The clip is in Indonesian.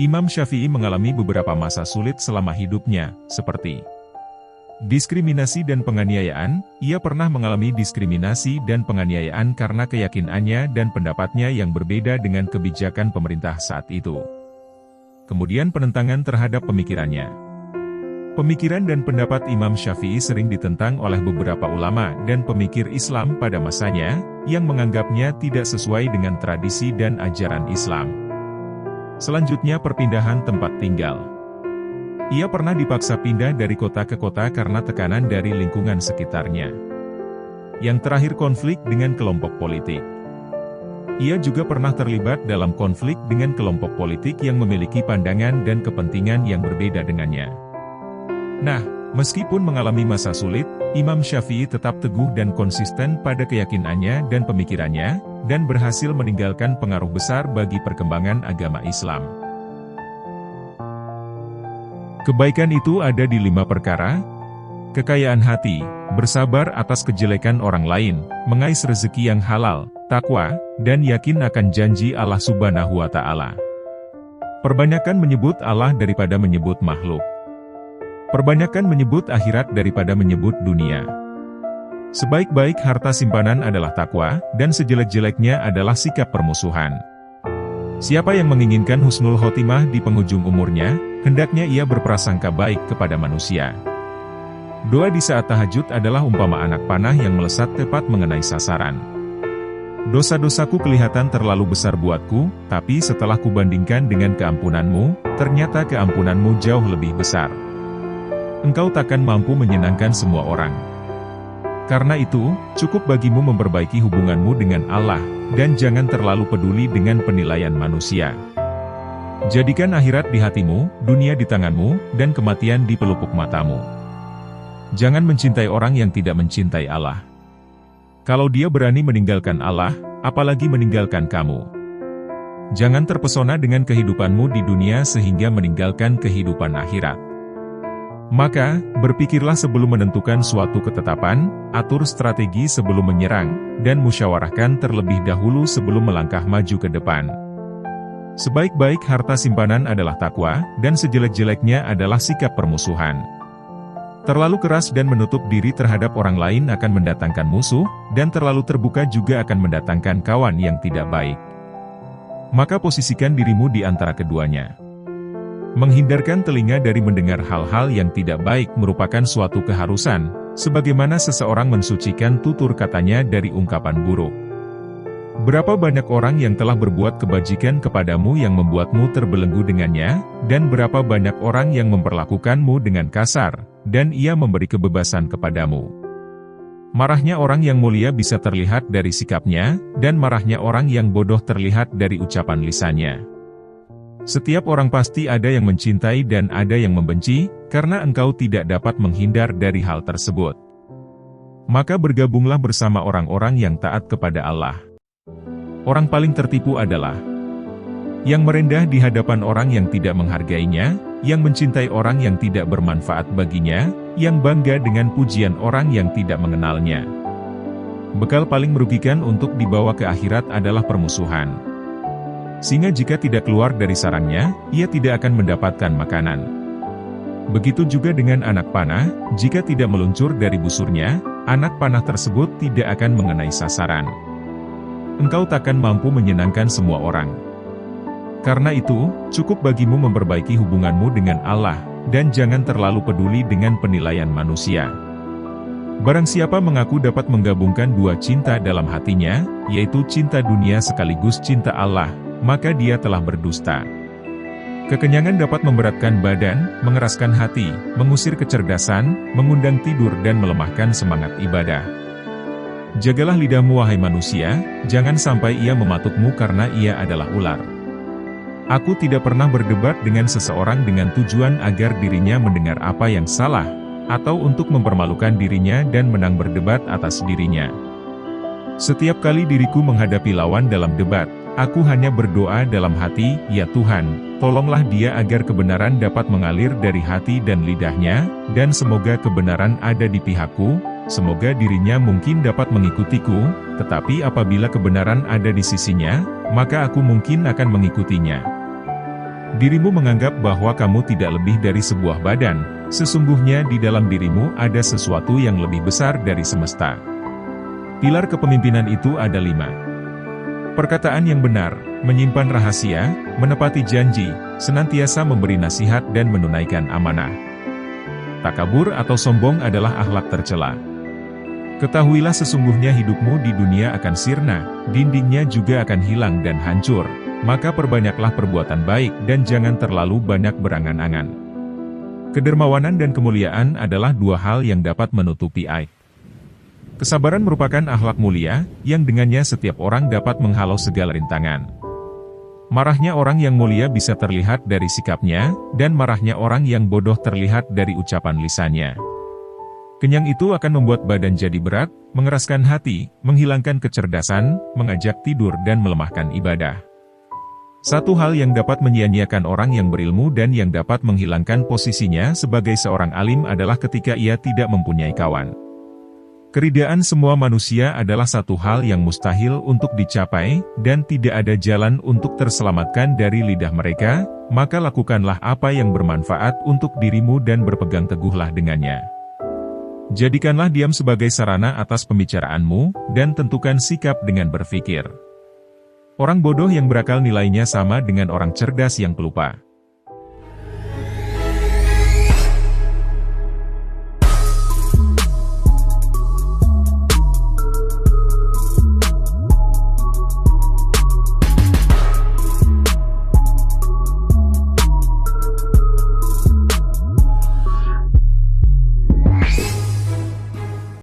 Imam Syafi'i mengalami beberapa masa sulit selama hidupnya, seperti diskriminasi dan penganiayaan. Ia pernah mengalami diskriminasi dan penganiayaan karena keyakinannya dan pendapatnya yang berbeda dengan kebijakan pemerintah saat itu. Kemudian penentangan terhadap pemikirannya. Pemikiran dan pendapat Imam Syafi'i sering ditentang oleh beberapa ulama dan pemikir Islam pada masanya, yang menganggapnya tidak sesuai dengan tradisi dan ajaran Islam. Selanjutnya perpindahan tempat tinggal. Ia pernah dipaksa pindah dari kota ke kota karena tekanan dari lingkungan sekitarnya. Yang terakhir konflik dengan kelompok politik. Ia juga pernah terlibat dalam konflik dengan kelompok politik yang memiliki pandangan dan kepentingan yang berbeda dengannya. Nah, meskipun mengalami masa sulit, Imam Syafi'i tetap teguh dan konsisten pada keyakinannya dan pemikirannya, dan berhasil meninggalkan pengaruh besar bagi perkembangan agama Islam. Kebaikan itu ada di 5 perkara: kekayaan hati, bersabar atas kejelekan orang lain, mengais rezeki yang halal, takwa, dan yakin akan janji Allah Subhanahu wa Ta'ala. Perbanyakan menyebut Allah daripada menyebut makhluk. Perbanyakan menyebut akhirat daripada menyebut dunia. Sebaik-baik harta simpanan adalah takwa, dan sejelek-jeleknya adalah sikap permusuhan. Siapa yang menginginkan husnul khotimah di penghujung umurnya, hendaknya ia berprasangka baik kepada manusia. Doa di saat tahajud adalah umpama anak panah yang melesat tepat mengenai sasaran. Dosa-dosaku kelihatan terlalu besar buatku, tapi setelah kubandingkan dengan keampunanmu, ternyata keampunanmu jauh lebih besar. Engkau takkan mampu menyenangkan semua orang. Karena itu, cukup bagimu memperbaiki hubunganmu dengan Allah, dan jangan terlalu peduli dengan penilaian manusia. Jadikan akhirat di hatimu, dunia di tanganmu, dan kematian di pelupuk matamu. Jangan mencintai orang yang tidak mencintai Allah. Kalau dia berani meninggalkan Allah, apalagi meninggalkan kamu. Jangan terpesona dengan kehidupanmu di dunia sehingga meninggalkan kehidupan akhirat. Maka, berpikirlah sebelum menentukan suatu ketetapan, atur strategi sebelum menyerang, dan musyawarahkan terlebih dahulu sebelum melangkah maju ke depan. Sebaik-baik harta simpanan adalah takwa, dan sejelek-jeleknya adalah sikap permusuhan. Terlalu keras dan menutup diri terhadap orang lain akan mendatangkan musuh, dan terlalu terbuka juga akan mendatangkan kawan yang tidak baik. Maka posisikan dirimu di antara keduanya. Menghindarkan telinga dari mendengar hal-hal yang tidak baik merupakan suatu keharusan, sebagaimana seseorang mensucikan tutur katanya dari ungkapan buruk. Berapa banyak orang yang telah berbuat kebajikan kepadamu yang membuatmu terbelenggu dengannya, dan berapa banyak orang yang memperlakukanmu dengan kasar, dan ia memberi kebebasan kepadamu. Marahnya orang yang mulia bisa terlihat dari sikapnya, dan marahnya orang yang bodoh terlihat dari ucapan lisannya. Setiap orang pasti ada yang mencintai dan ada yang membenci, karena engkau tidak dapat menghindar dari hal tersebut. Maka bergabunglah bersama orang-orang yang taat kepada Allah. Orang paling tertipu adalah yang merendah di hadapan orang yang tidak menghargainya, yang mencintai orang yang tidak bermanfaat baginya, yang bangga dengan pujian orang yang tidak mengenalnya. Bekal paling merugikan untuk dibawa ke akhirat adalah permusuhan. Singa jika tidak keluar dari sarangnya, ia tidak akan mendapatkan makanan. Begitu juga dengan anak panah, jika tidak meluncur dari busurnya, anak panah tersebut tidak akan mengenai sasaran. Engkau takkan mampu menyenangkan semua orang. Karena itu, cukup bagimu memperbaiki hubunganmu dengan Allah, dan jangan terlalu peduli dengan penilaian manusia. Barang siapa mengaku dapat menggabungkan dua cinta dalam hatinya, yaitu cinta dunia sekaligus cinta Allah, maka dia telah berdusta. Kekenyangan dapat memberatkan badan, mengeraskan hati, mengusir kecerdasan, mengundang tidur dan melemahkan semangat ibadah. Jagalah lidahmu wahai manusia, jangan sampai ia mematukmu karena ia adalah ular. Aku tidak pernah berdebat dengan seseorang dengan tujuan agar dirinya mendengar apa yang salah, atau untuk mempermalukan dirinya dan menang berdebat atas dirinya. Setiap kali diriku menghadapi lawan dalam debat, aku hanya berdoa dalam hati, ya Tuhan, tolonglah dia agar kebenaran dapat mengalir dari hati dan lidahnya, dan semoga kebenaran ada di pihakku, semoga dirinya mungkin dapat mengikutiku, tetapi apabila kebenaran ada di sisinya, maka aku mungkin akan mengikutinya. Dirimu menganggap bahwa kamu tidak lebih dari sebuah badan, sesungguhnya di dalam dirimu ada sesuatu yang lebih besar dari semesta. Pilar kepemimpinan itu ada 5. Perkataan yang benar, menyimpan rahasia, menepati janji, senantiasa memberi nasihat dan menunaikan amanah. Takabur atau sombong adalah akhlak tercela. Ketahuilah sesungguhnya hidupmu di dunia akan sirna, dindingnya juga akan hilang dan hancur. Maka perbanyaklah perbuatan baik dan jangan terlalu banyak berangan-angan. Kedermawanan dan kemuliaan adalah 2 hal yang dapat menutupi aib. Kesabaran merupakan akhlak mulia, yang dengannya setiap orang dapat menghalau segala rintangan. Marahnya orang yang mulia bisa terlihat dari sikapnya, dan marahnya orang yang bodoh terlihat dari ucapan lisannya. Kenyang itu akan membuat badan jadi berat, mengeraskan hati, menghilangkan kecerdasan, mengajak tidur dan melemahkan ibadah. Satu hal yang dapat menyia-nyiakan orang yang berilmu dan yang dapat menghilangkan posisinya sebagai seorang alim adalah ketika ia tidak mempunyai kawan. Keridaan semua manusia adalah satu hal yang mustahil untuk dicapai, dan tidak ada jalan untuk terselamatkan dari lidah mereka, maka lakukanlah apa yang bermanfaat untuk dirimu dan berpegang teguhlah dengannya. Jadikanlah diam sebagai sarana atas pembicaraanmu, dan tentukan sikap dengan berpikir. Orang bodoh yang berakal nilainya sama dengan orang cerdas yang pelupa.